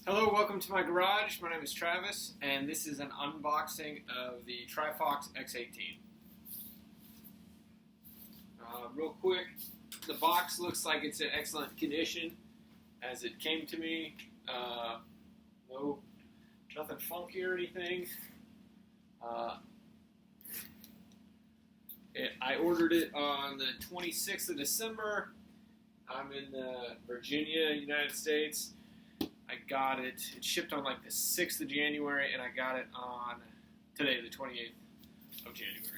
Hello, welcome to my garage. My name is Travis, and this is an unboxing of the Trifox X18. Real quick, the box looks like it's in excellent condition as it came to me. Nothing funky or anything. I ordered it on the 26th of December. I'm in Virginia, United States. I got it. It shipped on like the 6th of January, and I got it on today, the 28th of January.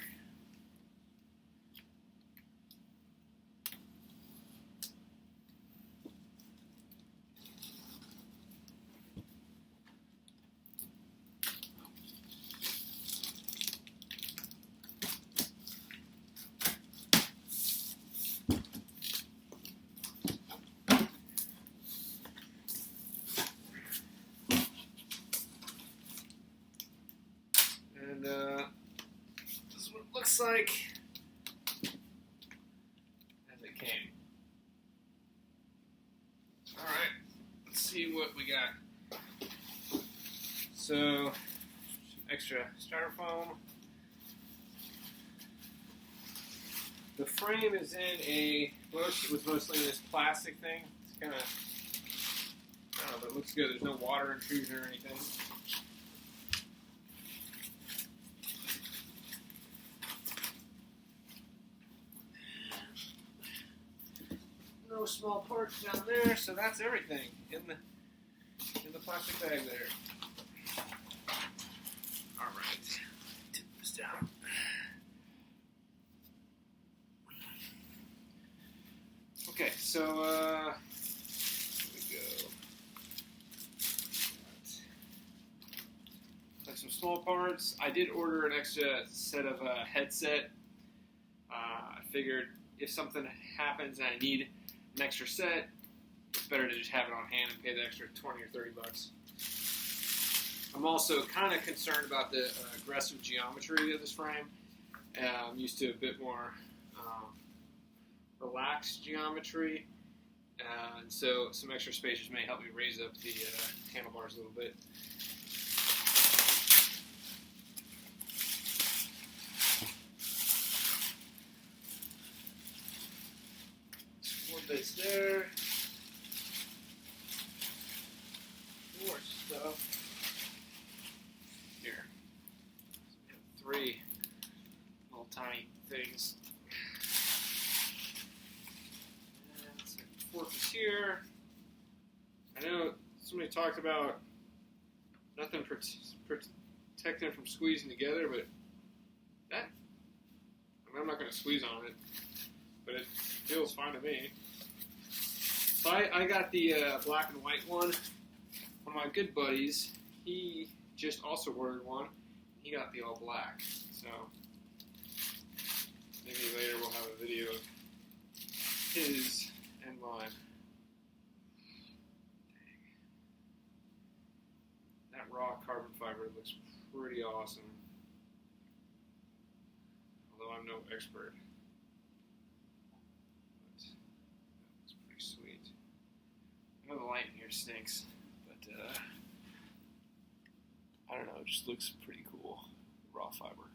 And this is what it looks like as it came. Alright, let's see what we got. So, some extra styrofoam. The frame is in it was mostly in this plastic thing. It's kind of, I don't know, but it looks good. There's no water intrusion or anything. No small parts down there, so that's everything in the plastic bag there. All right, tip this down. Okay, so here we go. Got some small parts. I did order an extra set of headset. I figured if something happens and I need an extra set, it's better to just have it on hand and pay the extra 20 or 30 bucks. I'm also kind of concerned about the aggressive geometry of this frame. I'm used to a bit more relaxed geometry, and so some extra spacers may help me raise up the handlebars a little bit. More bits there. More stuff here. So we have 3 little tiny things. And so fork is here. I know somebody talked about nothing protecting from squeezing together, but that, I mean, I'm not going to squeeze on it, but it feels fine to me. So I got the black and white one. One of my good buddies, he just also ordered one. He got the all black. So maybe later we'll have a video of his and mine. Dang. That raw carbon fiber looks pretty awesome. Although I'm no expert. I know the light in here stinks, but I don't know, it just looks pretty cool, raw fiber.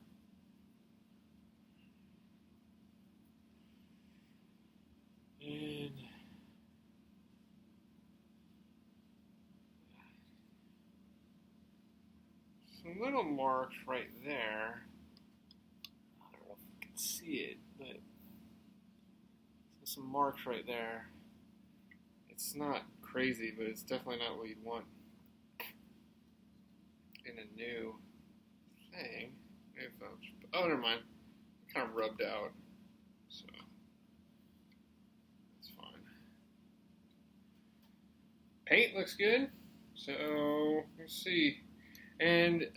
And some little marks right there. I don't know if you can see it, but some marks right there. It's not crazy, but it's definitely not what you'd want in a new thing. Oh, never mind. It kind of rubbed out, so that's fine. Paint looks good, so let's see. And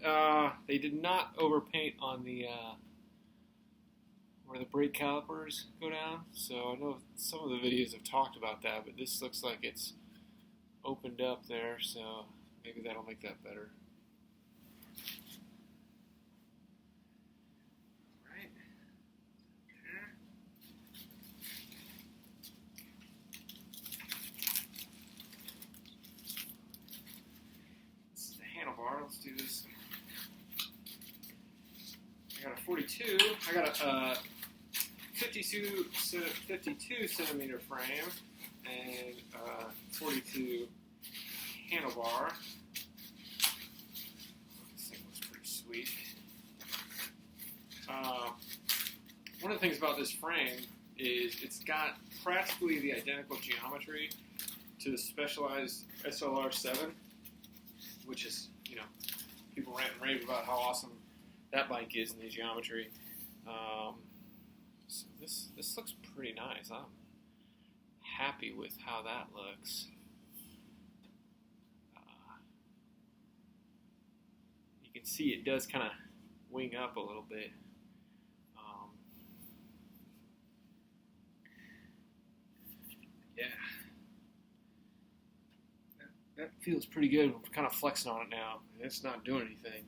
they did not overpaint on the where the brake calipers go down. So I know some of the videos have talked about that, but this looks like it's opened up there, so maybe that'll make that better. Alright. There. let's do this. I got a 42. I got a 52 centimeter frame and 42 handlebar. This thing looks pretty sweet. One of the things about this frame is it's got practically the identical geometry to the Specialized SLR7, which is, you know, people rant and rave about how awesome that bike is in the geometry. So this looks pretty nice. I'm happy with how that looks. You can see it does kind of wing up a little bit. Yeah. That feels pretty good. I'm kind of flexing on it now, and it's not doing anything,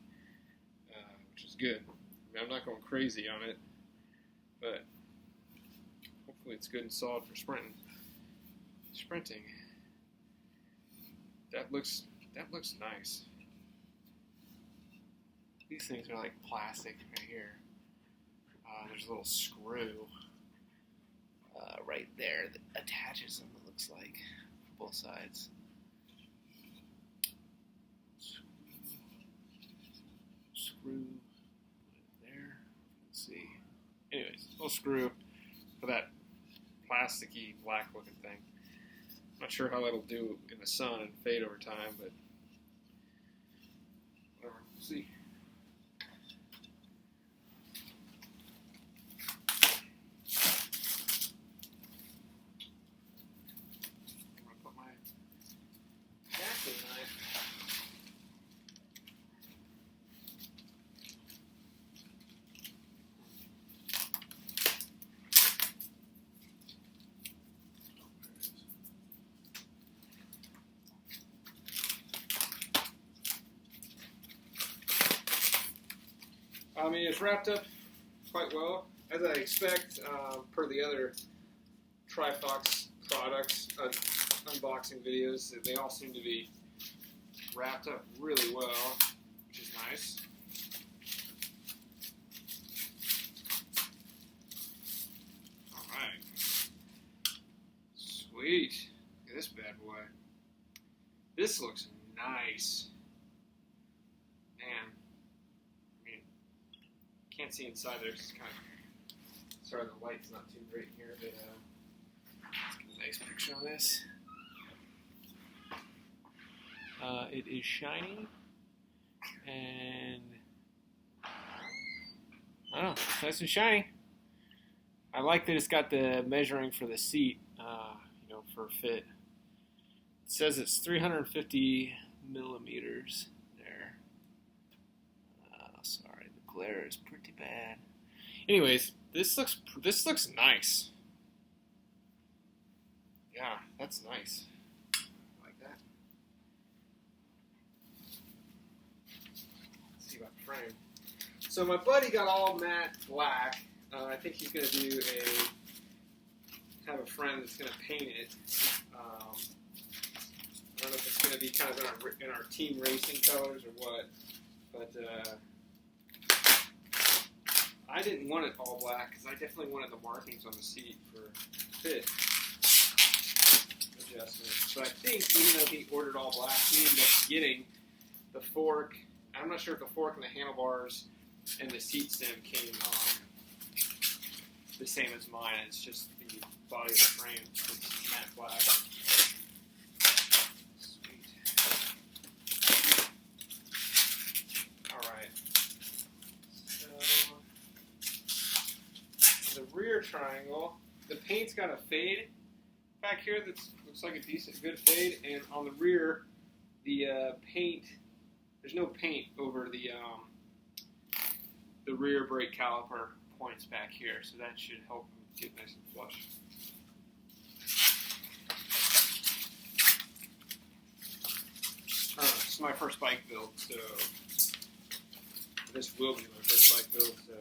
which is good. I mean, I'm not going crazy on it, but hopefully it's good and solid for sprinting. That looks nice. These things are like plastic right here. There's a little screw right there that attaches them, it looks like, for both sides. Screw, put it there. Let's see. Anyways, little screw for that plasticky black looking thing. Not sure how that'll do in the sun and fade over time, but whatever. We'll see. I'm gonna put my jacket knife. I mean, it's wrapped up quite well, as I expect, per the other Trifox products unboxing videos. They all seem to be wrapped up really well, which is nice. All right. Sweet. Look at this bad boy. This looks nice. Man. Can't see inside there. It's kind of, sorry, the light's not too great here, but let's get a nice picture on this. It is shiny, and I don't know, nice and shiny. I like that it's got the measuring for the seat, you know, for fit. It says it's 350 millimeters there. Sorry. Glare is pretty bad. Anyways, this looks nice. Yeah, that's nice. I like that. Let's see about the frame. So my buddy got all matte black. I think he's gonna have a friend that's gonna paint it. I don't know if it's gonna be kind of in our team racing colors or what, but. I didn't want it all black because I definitely wanted the markings on the seat for fit adjustments. But I think even though he ordered all black, he ended up getting the fork. I'm not sure if the fork and the handlebars and the seat stem came the same as mine. It's just the body of the frame. It's matte black. Rear triangle. The paint's got a fade back here that looks like a decent, good fade, and on the rear, the paint. There's no paint over the rear brake caliper points back here, so that should help get nice and flush. This is my first bike build, so this will be my first bike build, so.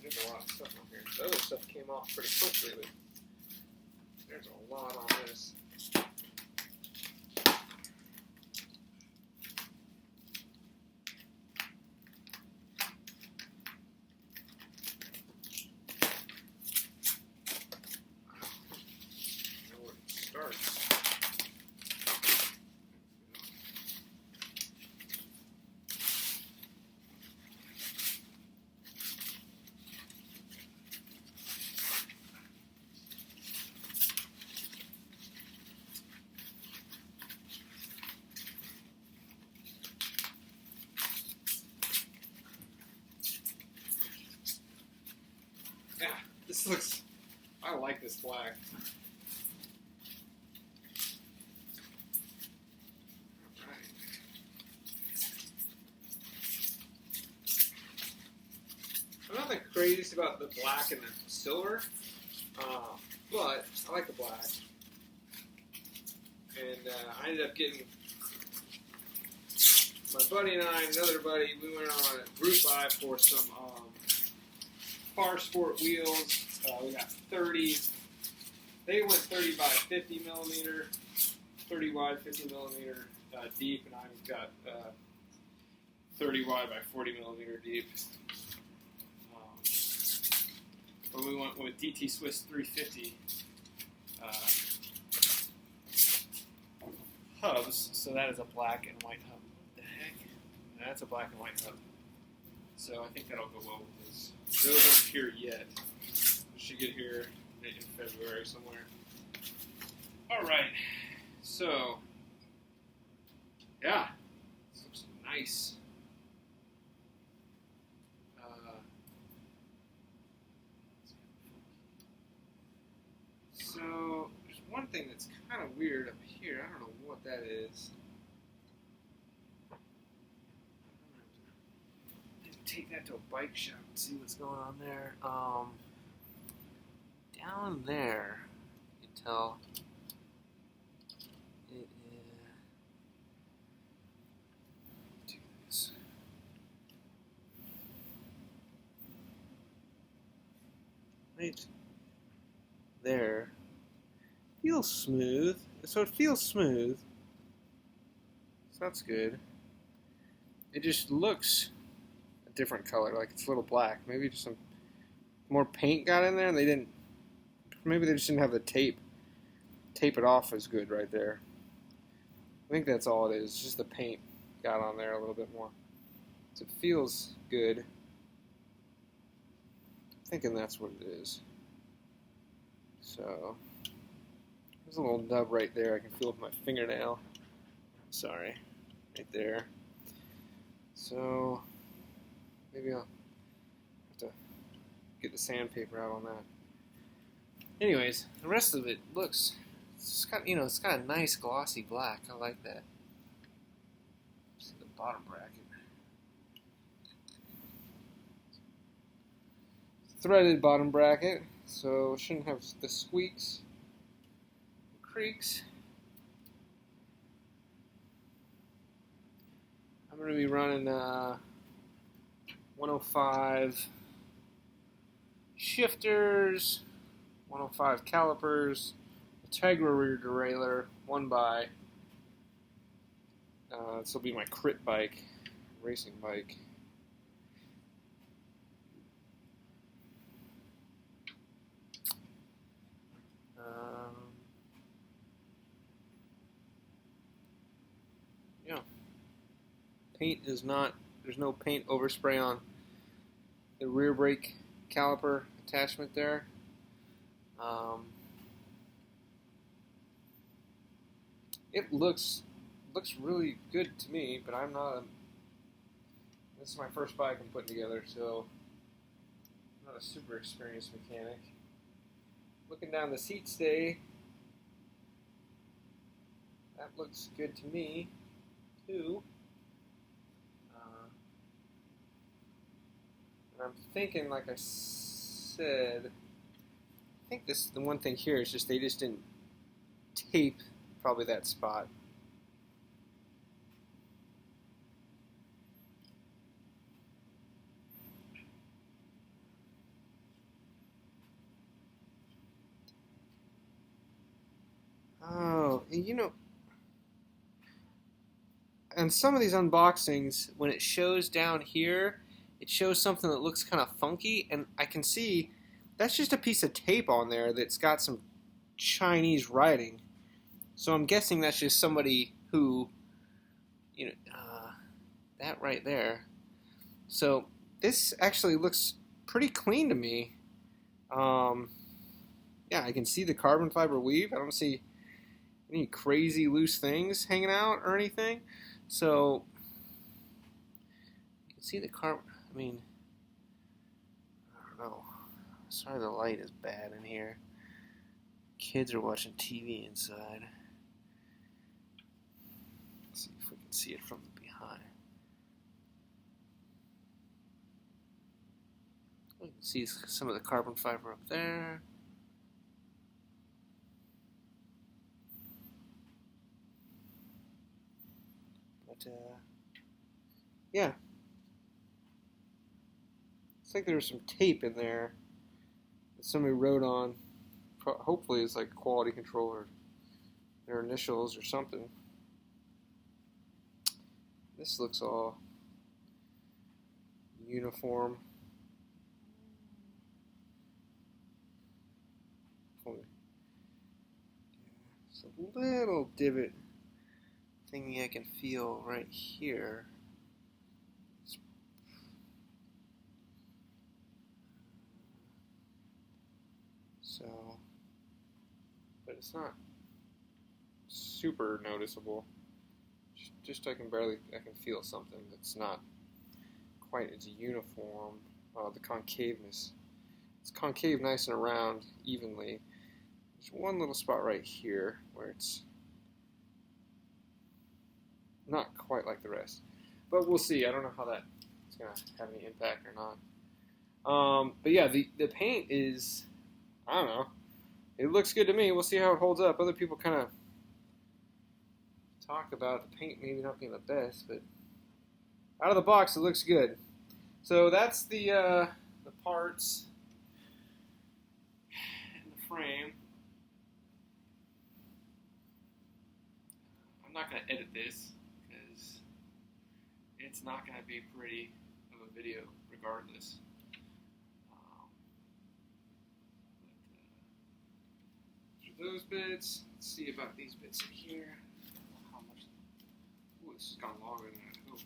There's a lot of stuff on here. The other stuff came off pretty quickly, but There's a lot on this. Yeah, this looks, I like this black. Alright. I'm not the craziest about the black and the silver, but I like the black. And I ended up getting, my buddy and I, another buddy, we went on a group buy for some Far Sport wheels. We got 30. They went 30 by 50 millimeter, 30 wide, 50 millimeter deep, and I've got 30 wide by 40 millimeter deep. But we went with DT Swiss 350 hubs, so that is a black and white hub. What the heck? That's a black and white hub. So I think that'll go well with this. Those aren't here yet. Should get here in February somewhere. Alright, so yeah, this looks nice. So there's one thing that's kind of weird up here. I don't know what that is. Take that to a bike shop and see what's going on there. Down there, you can tell it is. Do this. Right there. Feels smooth. So it feels smooth. So that's good. It just looks different color, like it's a little black. Maybe just some more paint got in there and they didn't, maybe they just didn't have the tape it off as good right there. I think that's all it is, just the paint got on there a little bit more. So it feels good. I'm thinking that's what it is. So there's a little nub right there I can feel with my fingernail. Sorry, right there. So maybe I'll have to get the sandpaper out on that. Anyways, the rest of it looks, it's got, you know, it's got a nice glossy black. I like that. See the bottom bracket. Threaded bottom bracket, so shouldn't have the squeaks, creaks. I'm going to be running 105 shifters, 105 calipers, Integra rear derailleur, 1x. This will be my crit bike, racing bike. Yeah. Paint is not, there's no paint overspray on the rear brake caliper attachment there. It looks really good to me, but I'm not this is my first bike I'm putting together, so I'm not a super experienced mechanic. Looking down the seat stay, that looks good to me too. And I'm thinking, like I said, I think the one thing here is just they just didn't tape probably that spot. you know, and some of these unboxings, when it shows down here, it shows something that looks kind of funky, and I can see that's just a piece of tape on there that's got some Chinese writing. So I'm guessing that's just somebody who, you know, that right there. So this actually looks pretty clean to me. Yeah, I can see the carbon fiber weave. I don't see any crazy loose things hanging out or anything. So you can see the carbon. I mean, I don't know. Sorry, the light is bad in here. Kids are watching TV inside. Let's see if we can see it from behind. You can see some of the carbon fiber up there. But, yeah. Looks like there's some tape in there that somebody wrote on. Hopefully it's like quality control or their initials or something. This looks all uniform. It's a little divot thingy I can feel right here. So, but it's not super noticeable. Just I can feel something that's not quite as uniform. The concaveness. It's concave nice and around evenly. There's one little spot right here where it's not quite like the rest. But we'll see. I don't know how that's going to have any impact or not. But yeah, the paint is, I don't know. It looks good to me. We'll see how it holds up. Other people kind of talk about the paint maybe not being the best, but out of the box it looks good. So that's the parts and the frame. I'm not going to edit this because it's not going to be pretty of a video regardless. Those bits. Let's see about these bits in here. How much? Ooh, this has gone longer than I hoped.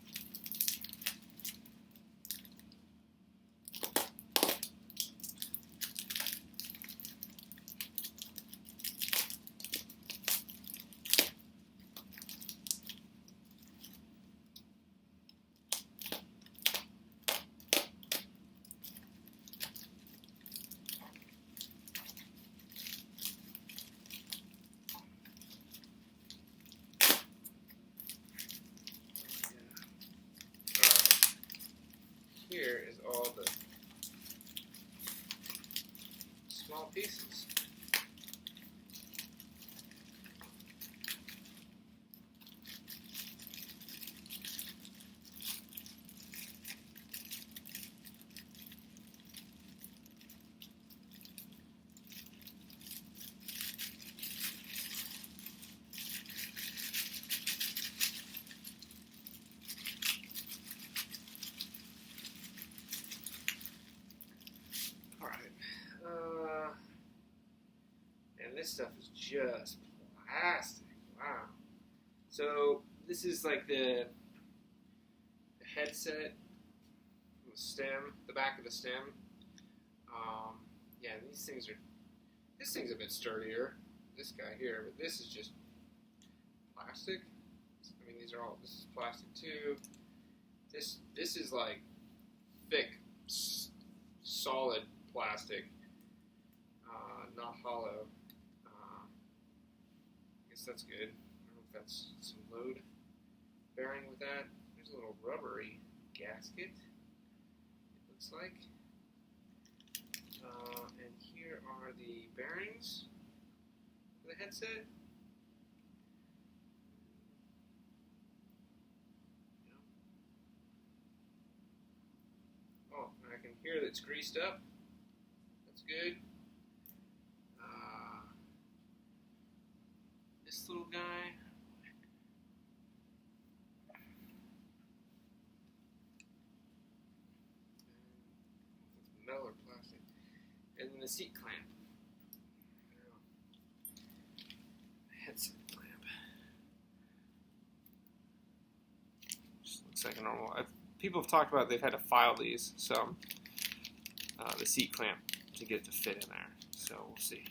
Here is all the small pieces. This stuff is just plastic. Wow. So this is like the headset, the stem, the back of the stem. Yeah, this thing's a bit sturdier. This guy here, but this is just plastic. I mean, this is plastic too. This is like thick, solid plastic, not hollow. That's good. I don't know if that's some load bearing with that. There's a little rubbery gasket, it looks like. And here are the bearings for the headset. Oh, and I can hear that it's greased up. That's good. this little guy. Metal or plastic. And then the seat clamp. Headset clamp. Just looks like a normal. People have talked about they've had to file these, so the seat clamp to get it to fit in there. So we'll see.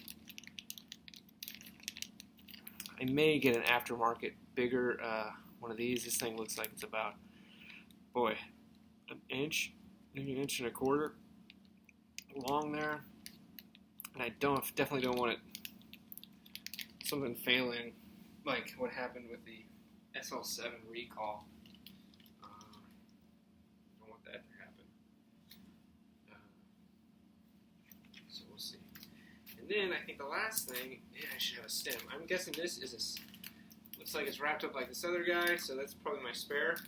I may get an aftermarket bigger one of these. This thing looks like it's about, boy, an inch, maybe an inch and a quarter long there. And I definitely don't want it something failing like what happened with the SL7 recall. Don't want that to happen. So we'll see. And then I think the last thing, I should have a stem. I'm guessing this is looks like it's wrapped up like this other guy, so that's probably my spare.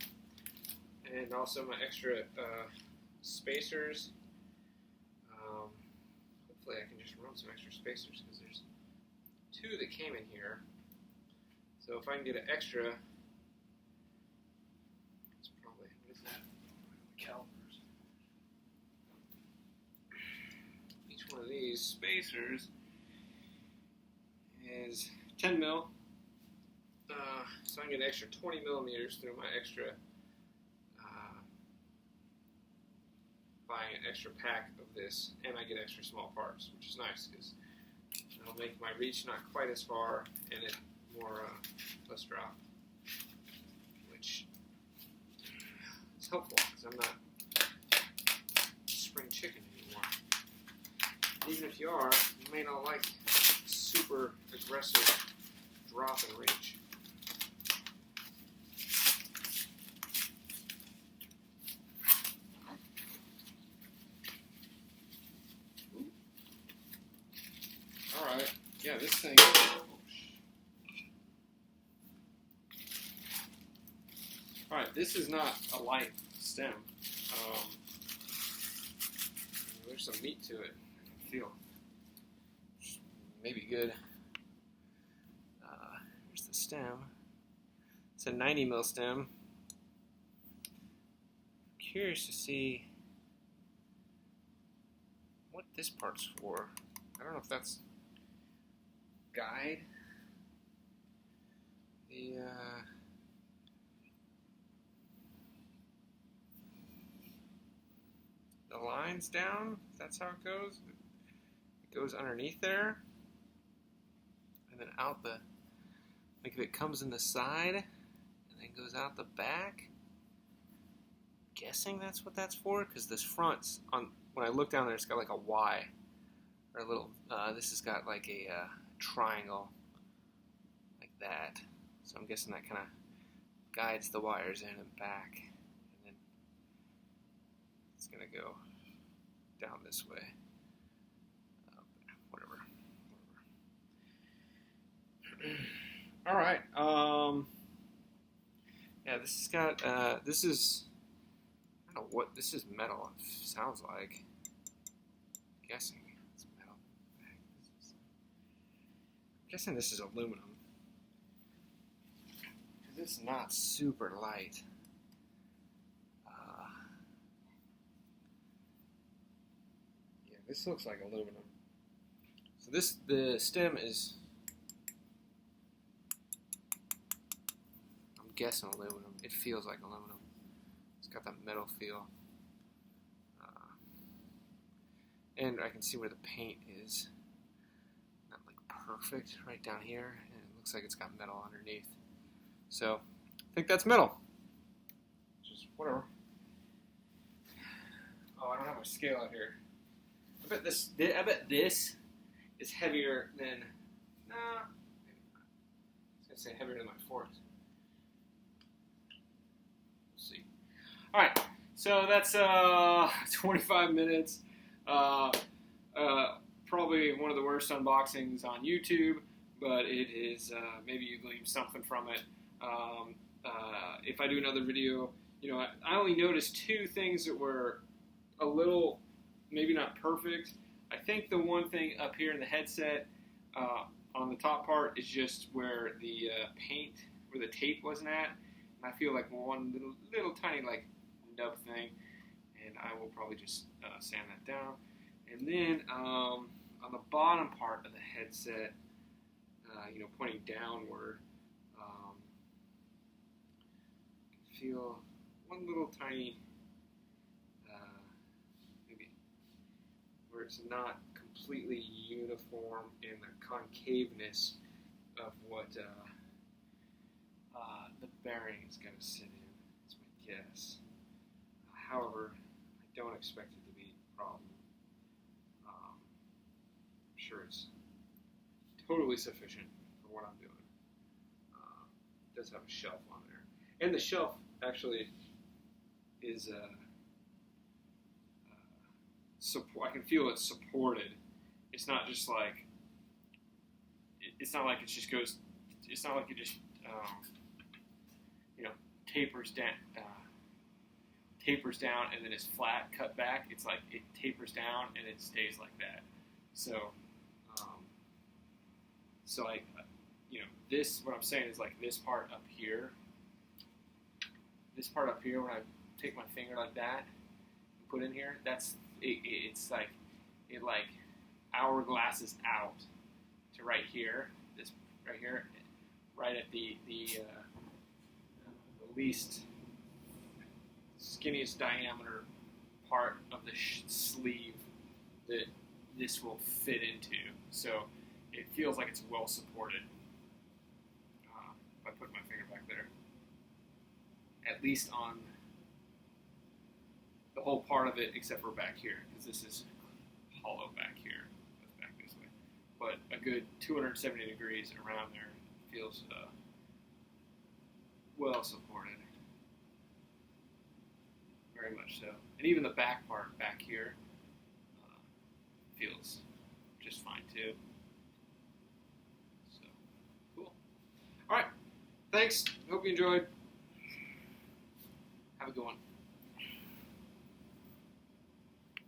And also my extra spacers. Hopefully I can just run some extra spacers because there's 2 that came in here. So if I can get an extra, it's probably, what is that? Calipers. Each one of these spacers is 10 mil. So I can get an extra 20 millimeters through my extra, buying an extra pack of this, and I get extra small parts, which is nice because it'll make my reach not quite as far and it more less drop, which is helpful because I'm not spring chicken anymore. Even if you are, you may not like super aggressive drop and reach. Alright, yeah, this thing. Alright, this is not a light stem. There's some meat to it, I can feel. Maybe good. Here's the stem. It's a 90 mil stem. I'm curious to see what this part's for. I don't know if that's guide. The lines down. That's how it goes. It goes underneath there, and then out the. Like if it comes in the side, and then goes out the back. Guessing that's what that's for, because this front's on. When I look down there, it's got like a Y, or a little. This has got like a triangle, like that. So I'm guessing that kind of guides the wires in and back, and then it's gonna go down this way. Whatever. All right. Yeah, this has got. This is. I don't know what this is. Metal. It sounds like. I'm guessing it's metal. I'm guessing this is aluminum. Because it's not super light. Yeah, this looks like aluminum. So the stem is. I'm guessing aluminum. It feels like aluminum. It's got that metal feel. And I can see where the paint is not like perfect right down here, and it looks like it's got metal underneath. So I think that's metal. Just whatever. Oh, I don't have my scale out here. I bet this is heavier than. Nah, maybe not. I was gonna say heavier than my forks. We'll see. All right, so that's 25 minutes. Probably one of the worst unboxings on YouTube, but it is, maybe you glean something from it. If I do another video, I only noticed 2 things that were a little, maybe not perfect. I think the one thing up here in the headset, On the top part is just where the where the tape wasn't at, and I feel like one little tiny like nub thing, and I will probably just sand that down. And then on the bottom part of the headset, pointing downward, I feel one little tiny, maybe where it's not completely uniform in the concaveness of what the bearing is going to sit in. That's my guess. However, I don't expect it to be a problem. I'm sure it's totally sufficient for what I'm doing. It does have a shelf on there. And the shelf actually is I can feel it's supported. It's not just like it's not like it just goes. It's not like it just tapers down and then it's flat cut back. It's like it tapers down and it stays like that. So this what I'm saying is like this part up here. This part up here when I take my finger like that and put in here, that's it's like it like hourglasses out to right here. This right here, right at the least skinniest diameter part of the sleeve that this will fit into. So it feels like it's well supported. If I put my finger back there, at least on the whole part of it, except for back here, because this is hollow back here. That's back this way. But a good 270 degrees around there feels well supported. Very much so. And even the back part back here feels just fine too. So, cool. All right. Thanks. Hope you enjoyed. Have a good one.